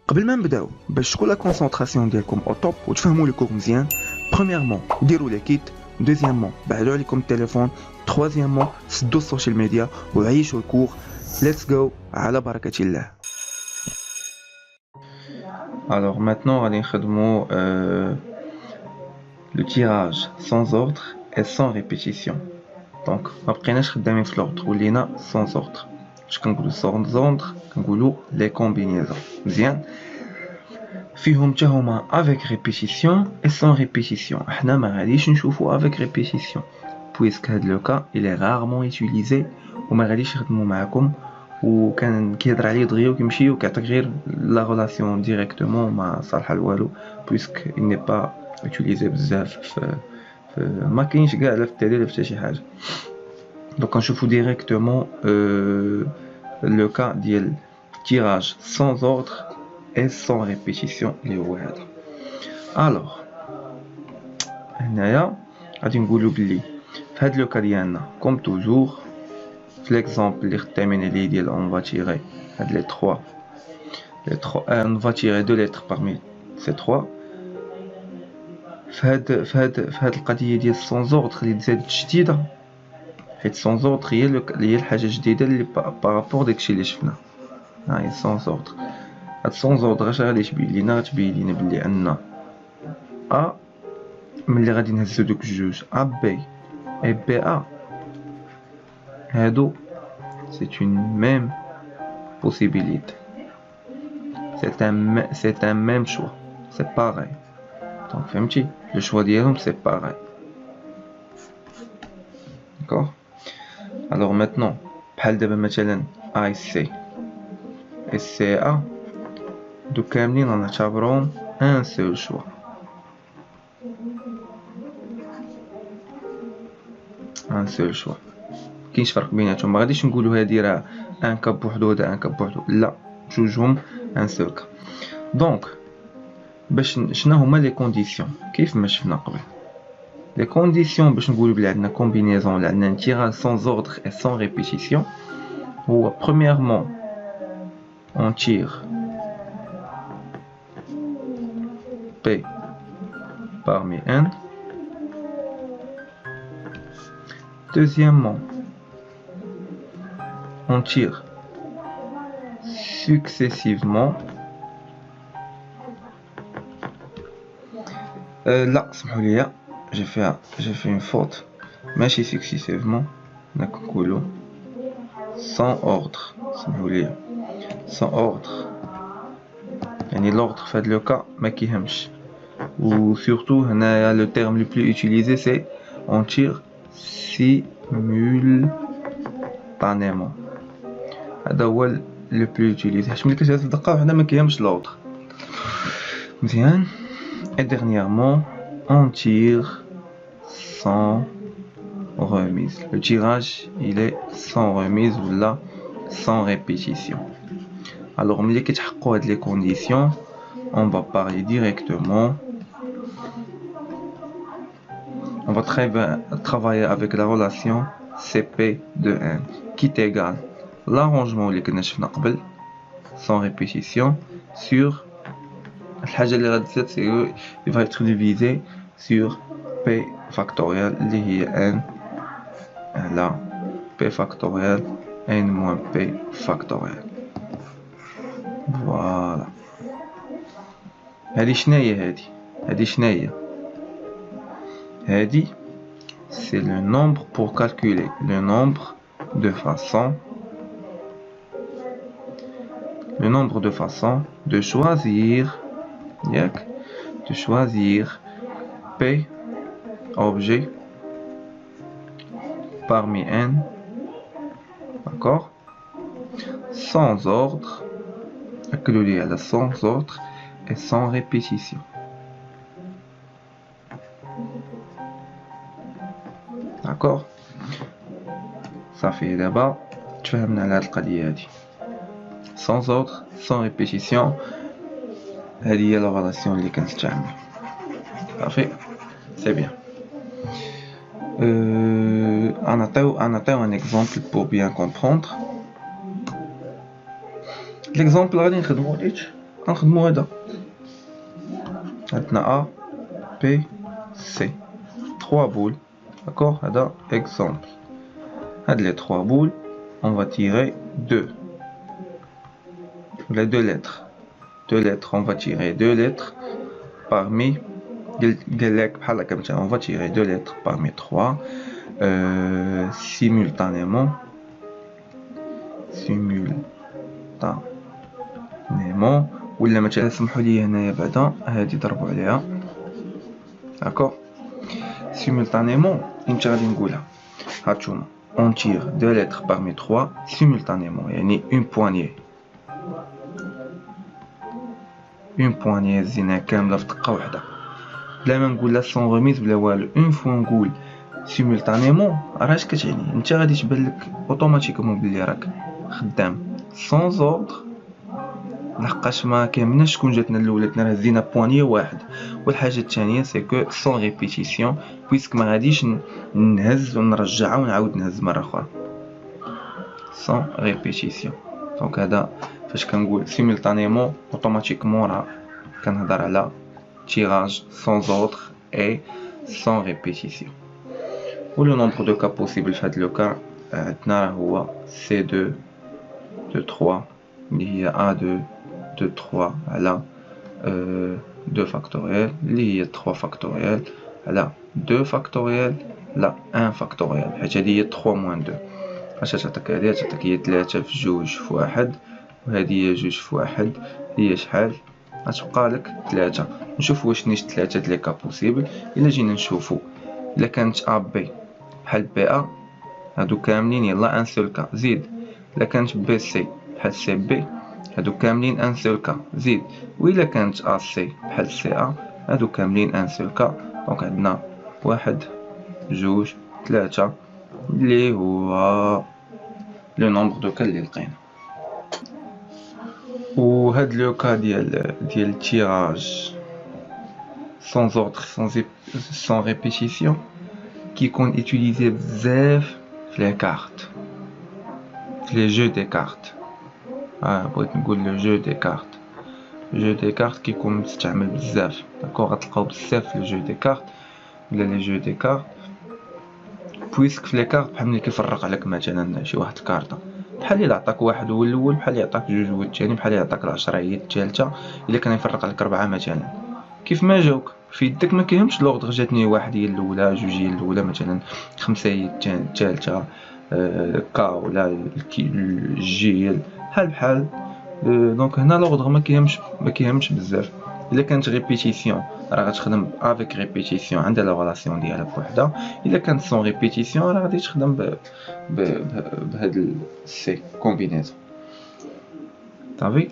قبل ما نبداو باش تكون لا كونسونطراسيون ديالكم او توب وتفهموا لي كور مزيان. بريميرمون ديروا لي كيت، دوزيامون بعدوا عليكم التليفون، تروازيامون سدوا السوشيال ميديا وعيشوا الكور. ليتس جو على بركه الله. Alors maintenant, on va faire le tirage sans ordre et sans répétition. Donc, après, on va faire l'ordre ou sans ordre. Je vais sans ordre, les combinaisons. Bien. فيهم تهما avec répétition et sans répétition. احنا ما غاديش نشوفوا avec répétition puisque هذا لو cas il est rarement utilisé وما غاديش يخدموا معكم وكان كيهضر عليه دغيا وكيمشي وكيعطيك غير لا ريلاسيون ديريكتومون ما صالحه لوالو puisque il n'est pas utilisé بزاف في ما كاينش كاع لا في التالي لا في حتى شي حاجه. دونك نشوفوا ديريكتومون لو cas ديال tirage sans ordre et sans répétition les هذا. alors هنايا غادي نقولوا بلي في هاد لو كا ديالنا كوم توجور في ليكزامبل اللي خدامين عليه ديال on va tirer هاد لي 3 on va tirer deux lettres parmi ces trois. في هاد القضيه ديال sans ordre اللي تزادت جديده حيت sans ordre هي الحاجه الجديده اللي بارابور داكشي اللي شفنا. هاي sans ordre. هاد sans ordre اش غادي تبين لينا؟ غتبين لينا بلي ان ا ملي غادي نهزو دوك الجوج ا بي اي بي ا هادو سي اون ميم possibilité. C'est un même choix. C'est pareil. Donc, فهمتي le choix ديالهم c'est pareil. D'accord. Alors maintenant بحال دابا مثلا اي سي et سي ا دو كاملين غنعتبروهم ان سول شوا. ان سول شوا كاينش فرق بيناتهم. ما غاديش نقولوا هادي راه ان كاب بوحدو وهذا ان كاب بوحدو، لا جوجهم ان سول كا. دونك باش شنو هما لي كونديسيون كيف ما شفنا قبل؟ لي كونديسيون باش نقولوا بلي عندنا كومبينيزون ولا عندنا تيراج سون اوردر اي سون ريبيتيسيون هو premièrement on tire P parmi N. Deuxièmement, on tire successivement. Là, j'ai fait une faute. Mais successivement, sans ordre. Sans ordre. يعني l'ordre fait le cas ما كيهمش. ou surtout le terme le plus utilisé c'est on tire simultanément. هذا هو le plus utilisé حيت ملي كتهز الدقه وحنا ما كيهمش l'ordre. مزيان. et dernièrement on tire sans remise. Le tirage il est sans remise ou là sans répétition. alors ملي كيتحققوا هاد les conditions on va parler directement. On va travailler avec la relation CP de N qui est égale l'arrangement اللي كنا شفنا قبل sans répétition sur الحاجة اللي غادي تصير il va être divisé sur P factoriel اللي هي N على P factoriel N moins P factoriel. voilà. هادي شناهي؟ هادي c'est le nombre pour calculer le nombre de façons de choisir P objet parmi N, d'accord, sans ordre, sans ordre et sans répétition. d'accord. ça fait d'abord تفهمنا على هاد القضيه هادي sans ordre sans répétition. هذه هي لا ريلاسيون اللي كنستعمل. صافي سي بيان. نعطيو ان اكزامبل pour bien comprendre. l'exemple غادي نخدمو ليه غنخدمو هذا عندنا A B C 3 boules d'accord هذا exemple هاد les 3 boules on va tirer 2 les 2 lettres on va tirer 2 lettres parmi on va tirer 2 lettres parmi 3 simultanément ولا مثلا سمحوا لي هنايا بعدا هادي ضربوا عليها داكوغ simultanément انت غادي نقولها هانتوما on tire 2 lettres parmi 3 simultanément يعني une poignée زينة كاملة في دقة واحدة بلا ما نقول لا سون غوميز بلا والو اون فوا نقول سيمولتانيمون راه اش كتعني انت غادي تبان لك اوتوماتيكمون بلي راك خدام سون زوردر لحقاش ما كاملناش شكون جاتنا الاولى راه زينا بوانيه واحد والحاجه الثانيه سي كو سون ريبيتيسيون بويسك ما غاديش نهز ونرجع ونعاود نهز مره اخرى سون ريبيتيسيون دونك هذا فاش كنقول سيمولتانيمون اوتوماتيكمون راه كنهضر على tirage sans ordre et sans répétition. Ou le nombre de cas possibles fait le cas C2 de 3 il y a A2 de 3 là 2 factoriel il y a 3 factoriel là 2 factoriel là 1 factoriel هذه هي 3 moins 2 اش تعطيك هذه تعطيك هي 3 في 2 في 1 وهذه هي 2 في 1 هي شحال غتبقى لك 3 نشوف واش نيش 3 د لي كا بوسيبل الا جينا نشوفو الا كانت ا بي بحال بي ا هادو كاملين يلا ان سول كا زيد الا كانت بي سي بحال سي بي هادو كاملين ان سول كا زيد وإلا كانت ا سي بحال سي ا هادو كاملين ان سول كا دونك عندنا 1 2 3 اللي هو لو نومبر دو كا اللي لقينا وهاد لو كا ديال tirage sans ordre sans répétition كيكون utilisé بزاف في les cartes في les jeux des cartes بغيت نقول لو جو دي كارت جو دي كارت كيكون مستعمل بزاف داكوغ غتلقاو بزاف في الجو دي كارت ولا لي جو دي كارت بويسك في لي كارت بحال ملي كيفرق عليك مثلا شي واحد الكارطه بحال الا عطاك واحد هو الاول بحال يعطاك جوج هو الثاني بحال يعطاك العشرة هي الثالثه الا كان يفرق عليك 4 مثلا كيف ما جاوك في يدك ما كيهمش لوردر جاتني واحد هي الاولى جوج هي الاولى مثلا 5 هي الثالثه كا ولا الجي بحال دونك هنا لوردر ما كيهمش بزاف الا كانت ريبيتيسيون راه غتخدم افيك ريبيتيسيون عندها لا ريلاسيون ديالها بوحدها الا كانت سون ريبيتيسيون راه غادي تخدم بهاد السي كومبينيزون صافي